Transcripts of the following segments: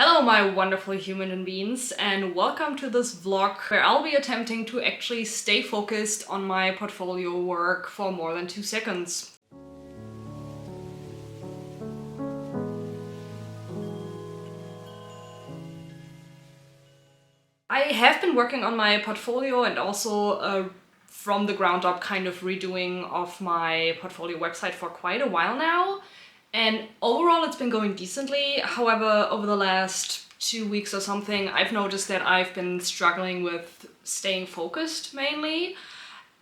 Hello my wonderful human beings, and welcome to this vlog where I'll be attempting to actually stay focused on my portfolio work for more than 2 seconds. I have been working on my portfolio and also from the ground up kind of redoing of my portfolio website for quite a while now. And overall it's been going decently. However, over the last 2 weeks or something, I've noticed that I've been struggling with staying focused mainly.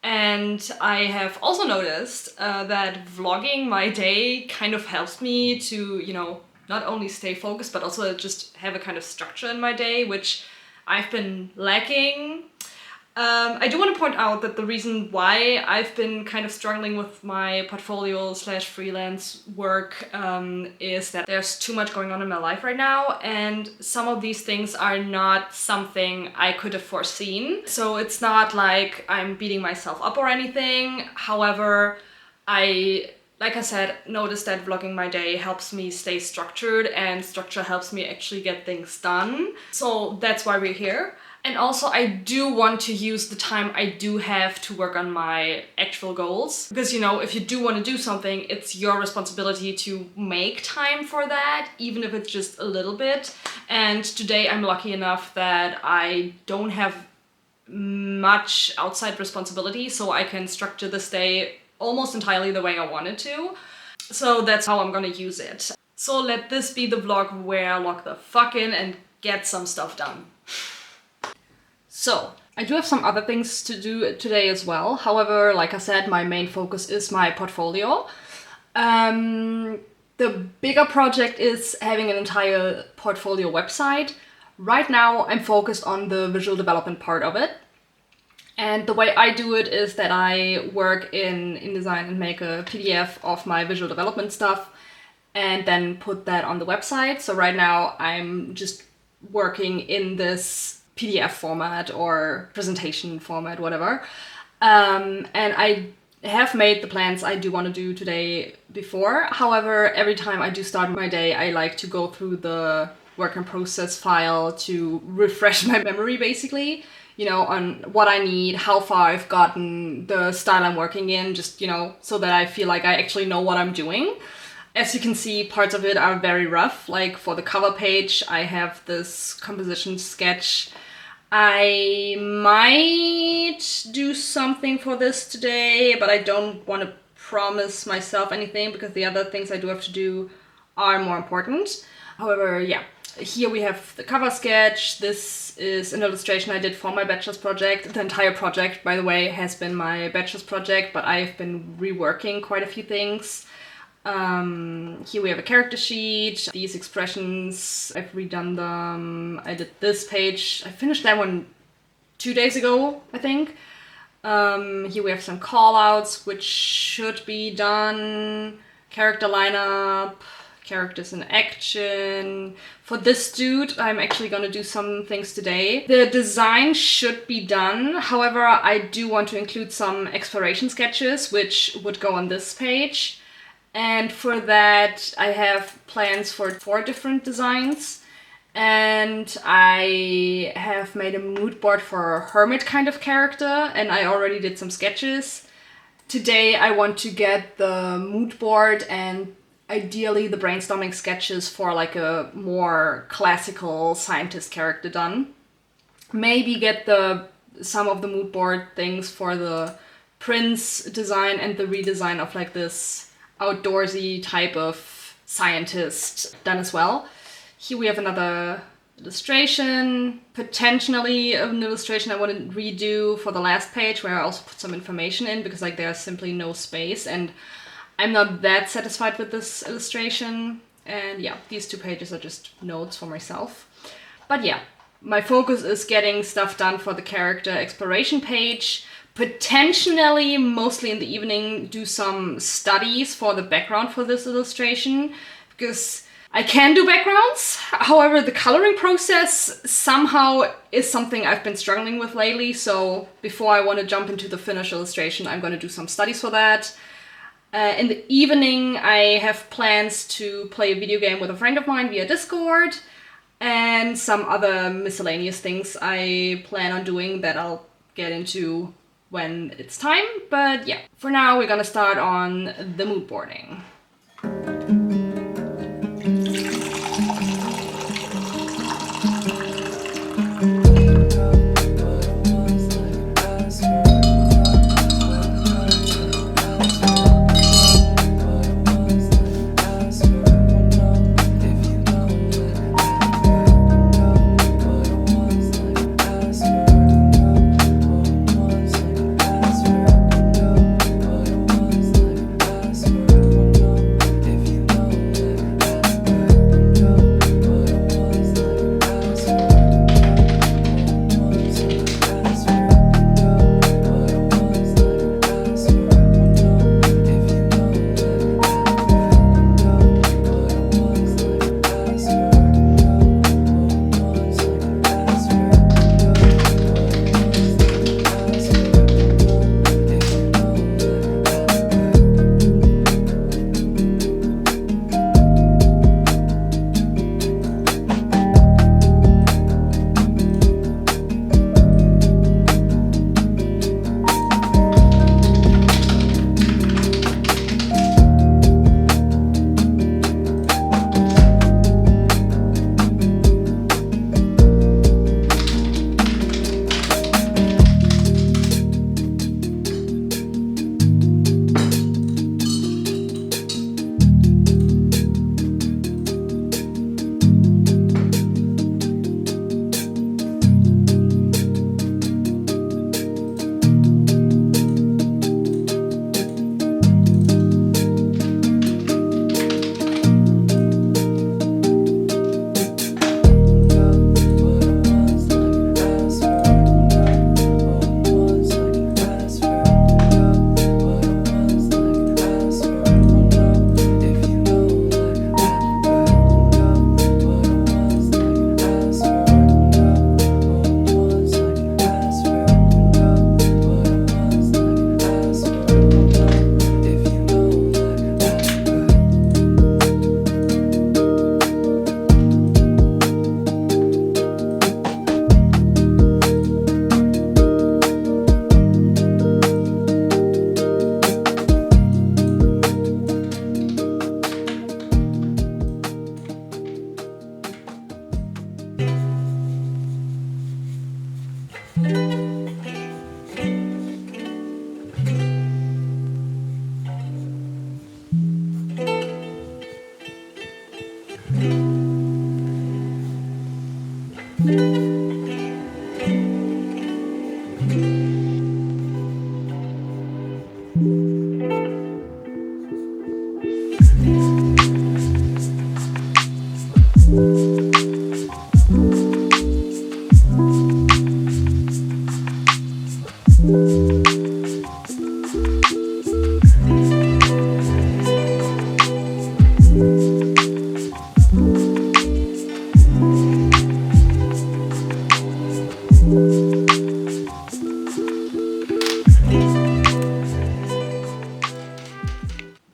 And I have also noticed that vlogging my day kind of helps me to, not only stay focused, but also just have a kind of structure in my day, which I've been lacking. I do want to point out that the reason why I've been kind of struggling with my portfolio / freelance work is that there's too much going on in my life right now, and some of these things are not something I could have foreseen. So it's not like I'm beating myself up or anything. However, like I said, noticed that vlogging my day helps me stay structured, and structure helps me actually get things done. So that's why we're here. And also I do want to use the time I do have to work on my actual goals. Because, if you do want to do something, it's your responsibility to make time for that, even if it's just a little bit. And today I'm lucky enough that I don't have much outside responsibility, so I can structure this day almost entirely the way I wanted to. So that's how I'm gonna use it. So let this be the vlog where I log the fuck in and get some stuff done. So, I do have some other things to do today as well. However, like I said, my main focus is my portfolio. The bigger project is having an entire portfolio website. Right now, I'm focused on the visual development part of it. And the way I do it is that I work in InDesign and make a PDF of my visual development stuff and then put that on the website. So right now, I'm just working in this PDF format or presentation format, whatever. And I have made the plans I do want to do today before. However, every time I do start my day, I like to go through the work in process file to refresh my memory, basically, on what I need, how far I've gotten, the style I'm working in, just, so that I feel like I actually know what I'm doing. As you can see, parts of it are very rough. Like for the cover page, I have this composition sketch. I might do something for this today, but I don't want to promise myself anything because the other things I do have to do are more important. However, yeah, here we have the cover sketch. This is an illustration I did for my bachelor's project. The entire project, by the way, has been my bachelor's project, but I've been reworking quite a few things. Here we have a character sheet. These expressions, I've redone them. I did this page. I finished that one 2 days ago, I think. Here we have some callouts, which should be done. Character lineup, characters in action. For this dude, I'm actually gonna do some things today. The design should be done. However, I do want to include some exploration sketches, which would go on this page. And for that, I have plans for 4 different designs. And I have made a mood board for a hermit kind of character, and I already did some sketches. Today, I want to get the mood board and ideally the brainstorming sketches for like a more classical scientist character done. Maybe get some of the mood board things for the prince design and the redesign of like this outdoorsy type of scientist done as well. Here we have another illustration, potentially an illustration I want to redo for the last page where I also put some information in because like there's simply no space and I'm not that satisfied with this illustration. And yeah, these 2 pages are just notes for myself. But yeah, my focus is getting stuff done for the character exploration page. Potentially, mostly in the evening, do some studies for the background for this illustration, because I can do backgrounds. However, the coloring process somehow is something I've been struggling with lately, so before I want to jump into the finished illustration, I'm going to do some studies for that. In the evening, I have plans to play a video game with a friend of mine via Discord. and some other miscellaneous things I plan on doing that I'll get into when it's time. But yeah, for now we're gonna start on the mood boarding.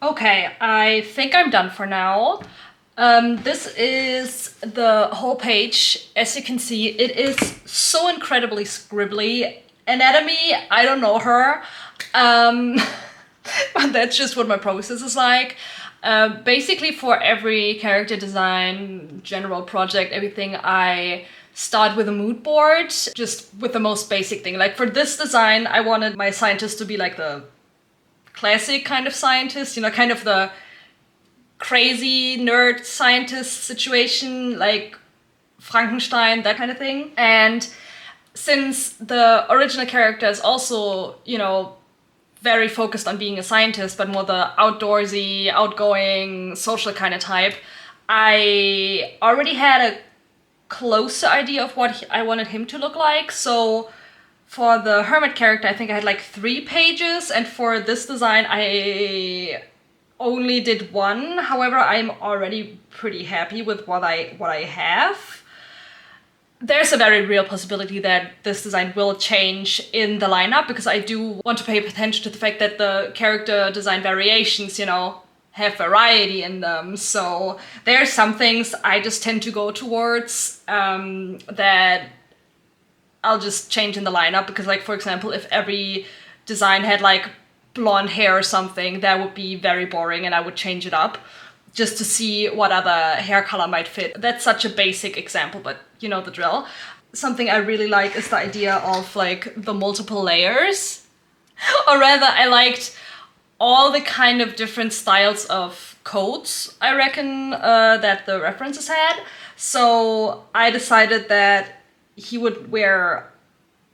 Okay, I think I'm done for now. This is the whole page. As you can see, it is so incredibly scribbly. Anatomy, I don't know her. But that's just what my process is like. Basically, for every character design, general project, everything, I start with a mood board, just with the most basic thing. Like for this design, I wanted my scientist to be like the classic kind of scientist, you know, kind of the crazy nerd scientist situation, like Frankenstein, that kind of thing. And since the original character is also, you know, very focused on being a scientist, but more the outdoorsy, outgoing, social kind of type, I already had a closer idea of what I wanted him to look like. So for the hermit character, I think I had like 3 pages, and for this design, I only did 1. However, I'm already pretty happy with what I have. There's a very real possibility that this design will change in the lineup, because I do want to pay attention to the fact that the character design variations, you know, have variety in them. So there are some things I just tend to go towards that I'll just change in the lineup, because like, for example, if every design had like blonde hair or something, that would be very boring and I would change it up just to see what other hair color might fit. That's such a basic example, but you know the drill. Something I really like is the idea of like the multiple layers, or rather I liked all the kind of different styles of coats, I reckon, that the references had. So I decided that he would wear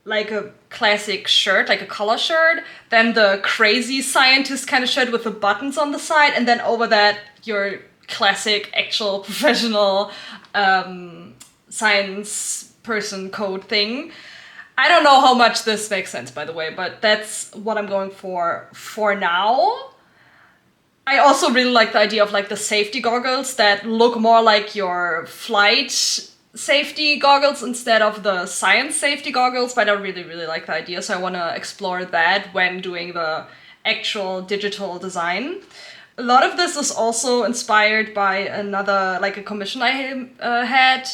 like a classic shirt, like a collar shirt, then the crazy scientist kind of shirt with the buttons on the side, and then over that your classic actual professional science person coat thing. I don't know how much this makes sense, by the way, but that's what I'm going for now. I also really like the idea of like the safety goggles that look more like your flight safety goggles instead of the science safety goggles, but I really, really like the idea, so I want to explore that when doing the actual digital design. A lot of this is also inspired by another, like a commission I had,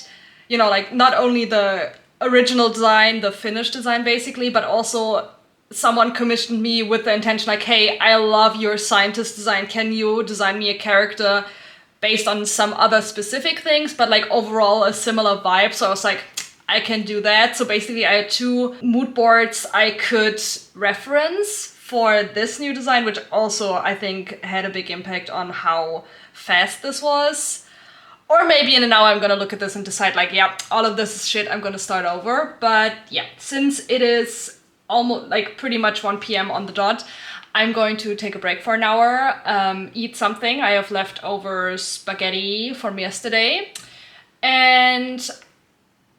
you know, like not only the original design, the finished design basically, but also someone commissioned me with the intention like, hey, I love your scientist design, can you design me a character based on some other specific things, but like overall a similar vibe. So I was like, I can do that. So basically I had 2 mood boards I could reference for this new design, which also I think had a big impact on how fast this was. Or maybe in an hour I'm gonna look at this and decide like, yeah, all of this is shit, I'm gonna start over. But yeah, since it is almost like pretty much 1 p.m. on the dot, I'm going to take a break for an hour, eat something. I have leftover spaghetti from yesterday. And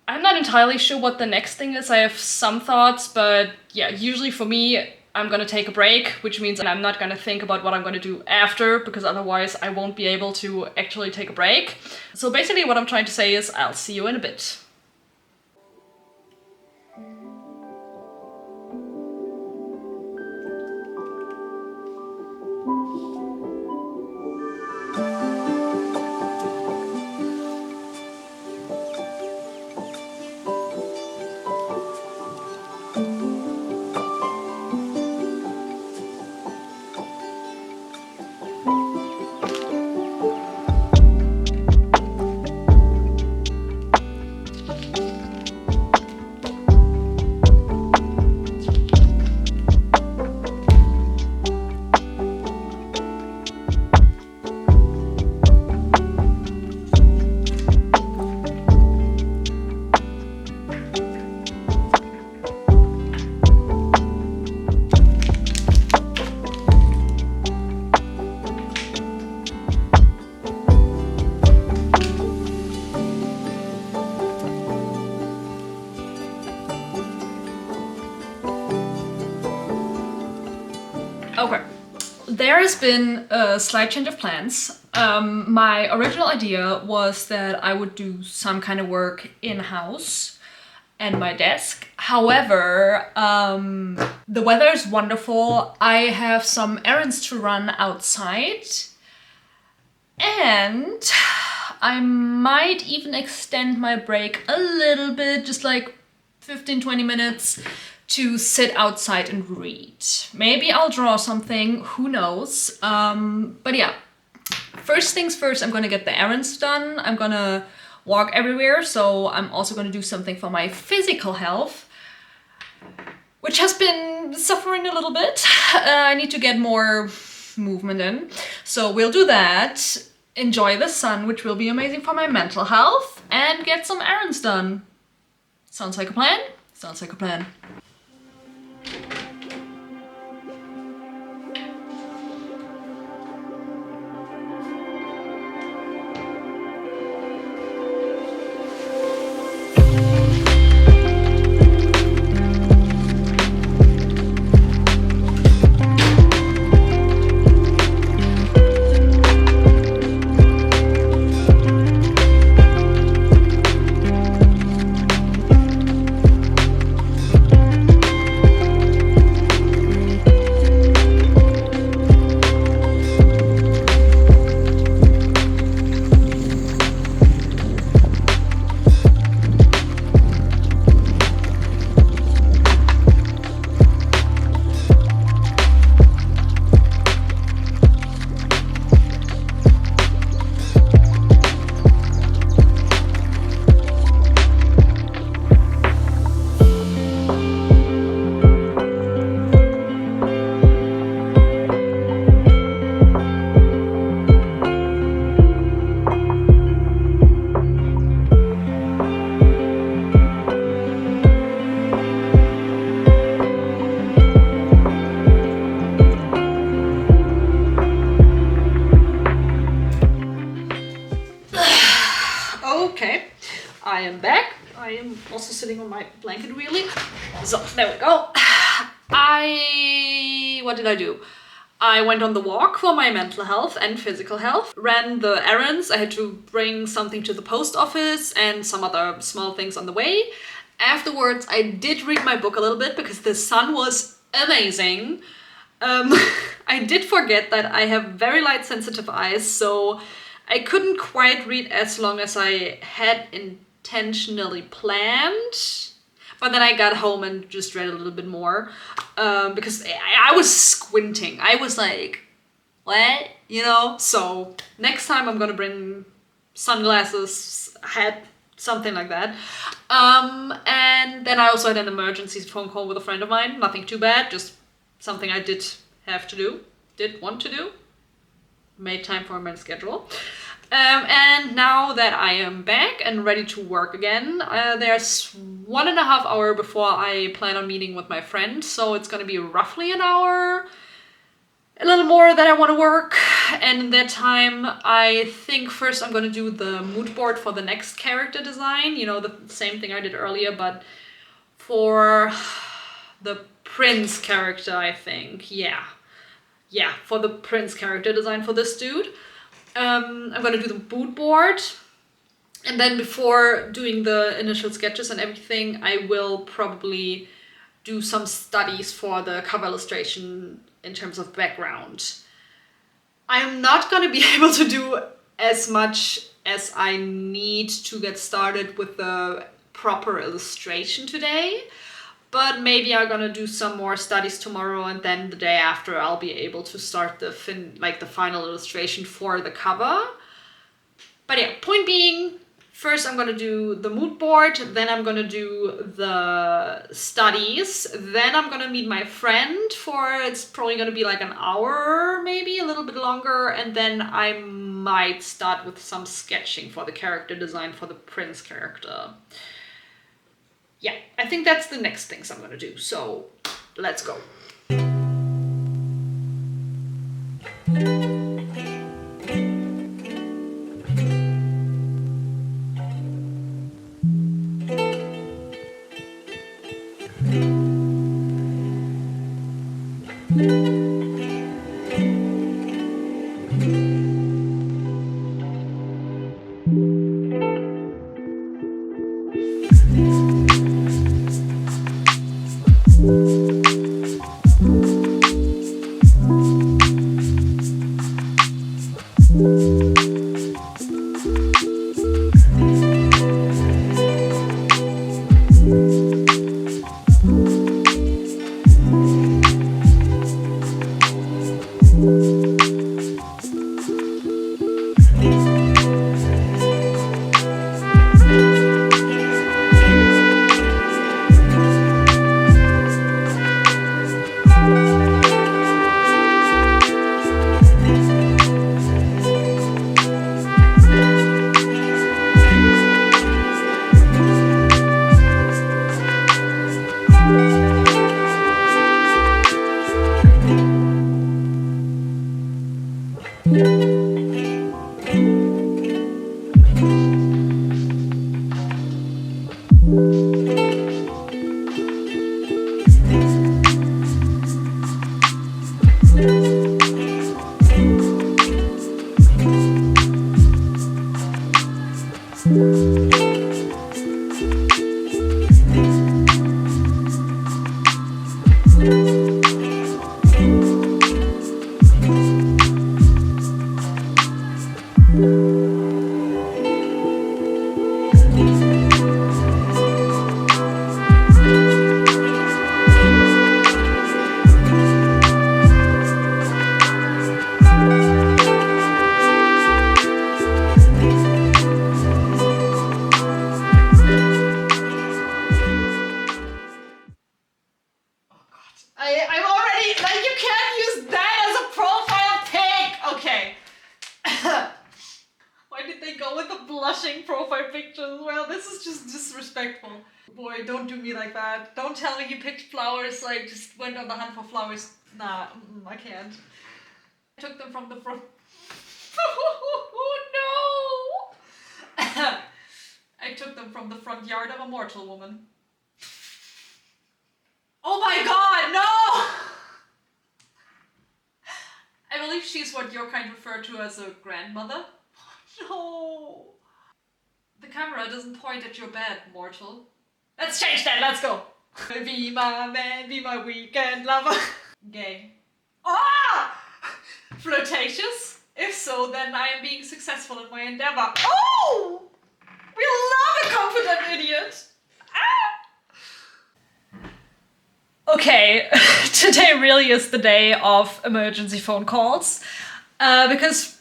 I'm not entirely sure what the next thing is. I have some thoughts, but yeah, usually for me, I'm gonna take a break, which means I'm not gonna think about what I'm gonna do after, because otherwise I won't be able to actually take a break. So basically what I'm trying to say is I'll see you in a bit. Okay, there has been a slight change of plans. My original idea was that I would do some kind of work in-house and my desk. However, the weather is wonderful. I have some errands to run outside, and I might even extend my break a little bit, just like 15-20 minutes, to sit outside and read. Maybe I'll draw something, who knows. But yeah, first things first, I'm gonna get the errands done. I'm gonna walk everywhere, so I'm also gonna do something for my physical health, which has been suffering a little bit. I need to get more movement in. So we'll do that, enjoy the sun, which will be amazing for my mental health, and get some errands done. Sounds like a plan? Sounds like a plan. am back. I am also sitting on my blanket really. So there we go. What did I do? I went on the walk for my mental health and physical health, ran the errands. I had to bring something to the post office and some other small things on the way. Afterwards, I did read my book a little bit because the sun was amazing. I did forget that I have very light sensitive eyes, so I couldn't quite read as long as I had intentionally planned. But then I got home and just read a little bit more because I was squinting. I was like, what? You know? So next time I'm gonna bring sunglasses, hat, something like that. And then I also had an emergency phone call with a friend of mine. Nothing too bad, just something I did want to do. Made time for my schedule. And now that I am back and ready to work again, there's 1.5 hours before I plan on meeting with my friend. So it's gonna be roughly an hour, a little more that I want to work. And in that time, I think first I'm gonna do the mood board for the next character design. You know, the same thing I did earlier, but for the Prince character, I think. Yeah, for the Prince character design for this dude. I'm gonna do the mood board. And then before doing the initial sketches and everything, I will probably do some studies for the cover illustration in terms of background. I'm not gonna be able to do as much as I need to get started with the proper illustration today, but maybe I'm gonna do some more studies tomorrow, and then the day after I'll be able to start the final illustration for the cover. But yeah, point being, first I'm gonna do the mood board, then I'm gonna do the studies, then I'm gonna meet my friend for, it's probably gonna be like an hour, maybe a little bit longer, and then I might start with some sketching for the character design for the Prince character. Yeah, I think that's the next things I'm gonna do, so let's go. I'm already, like, you can't use that as a profile pic! Okay. Why did they go with the blushing profile picture as well? This is just disrespectful. Boy, don't do me like that. Don't tell me you picked flowers, like, just went on the hunt for flowers. Nah, I can't. I took them from the front. Oh no! I took took them from the front yard of a mortal woman. Oh my god, no! I believe she's what your kind refer to as a grandmother. No! The camera doesn't point at your bed, mortal. Let's change that, let's go! Be my man, be my weekend lover. Gay. Ah! Flirtatious? If so, then I am being successful in my endeavor. Oh! We love a confident idiot! Ah! Okay, today really is the day of emergency phone calls. Because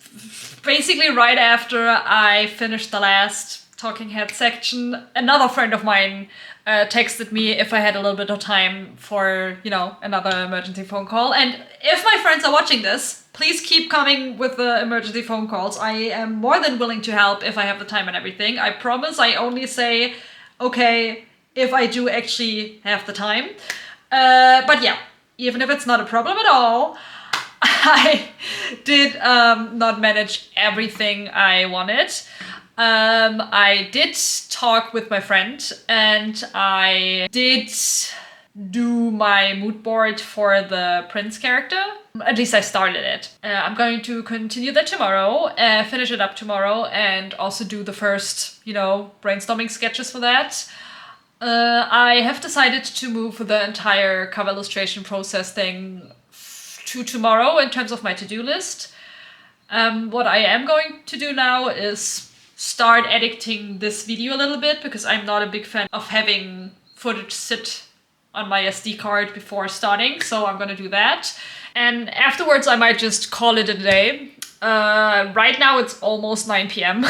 basically right after I finished the last Talking Head section, another friend of mine texted me if I had a little bit of time for, you know, another emergency phone call. And if my friends are watching this, please keep coming with the emergency phone calls. I am more than willing to help if I have the time and everything. I promise I only say okay if I do actually have the time. But yeah, even if it's not a problem at all, I did not manage everything I wanted. I did talk with my friend and I did do my mood board for the Prince character. At least I started it. I'm going to continue that tomorrow, finish it up tomorrow, and also do the first, you know, brainstorming sketches for that. I have decided to move the entire cover illustration process thing to tomorrow in terms of my to-do list. What I am going to do now is start editing this video a little bit, because I'm not a big fan of having footage sit on my SD card before starting, so I'm gonna do that. And afterwards I might just call it a day. Right now it's almost 9 p.m.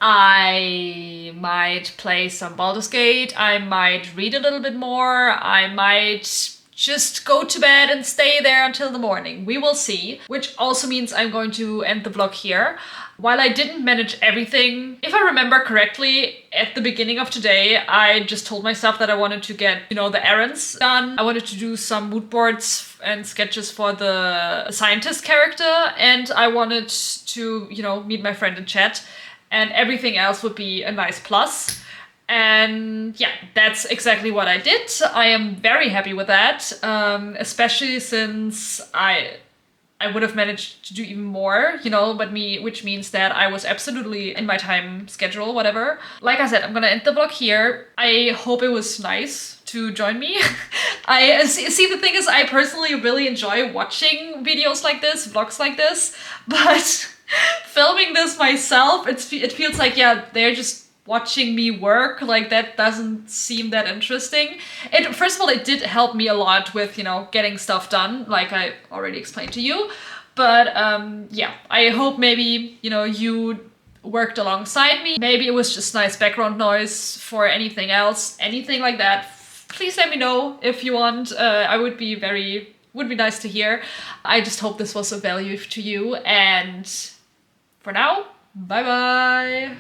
I might play some Baldur's Gate, I might read a little bit more, I might just go to bed and stay there until the morning. We will see. Which also means I'm going to end the vlog here. While I didn't manage everything, if I remember correctly, at the beginning of today, I just told myself that I wanted to get, you know, the errands done. I wanted to do some mood boards and sketches for the scientist character, and I wanted to, you know, meet my friend in chat, and everything else would be a nice plus. And yeah, that's exactly what I did. I am very happy with that, especially since I would have managed to do even more, you know, which means that I was absolutely in my time schedule, whatever. Like I said, I'm gonna end the vlog here. I hope it was nice to join me. I see, the thing is, I personally really enjoy watching videos like this, vlogs like this, but filming this myself, it feels like, yeah, they're just watching me work, like that doesn't seem that interesting. First of all, it did help me a lot with, you know, getting stuff done, like I already explained to you. But yeah, I hope maybe, you know, you worked alongside me. Maybe it was just nice background noise for anything else, anything like that. Please let me know if you want. I would be nice to hear. I just hope this was of value to you. And for now, bye bye.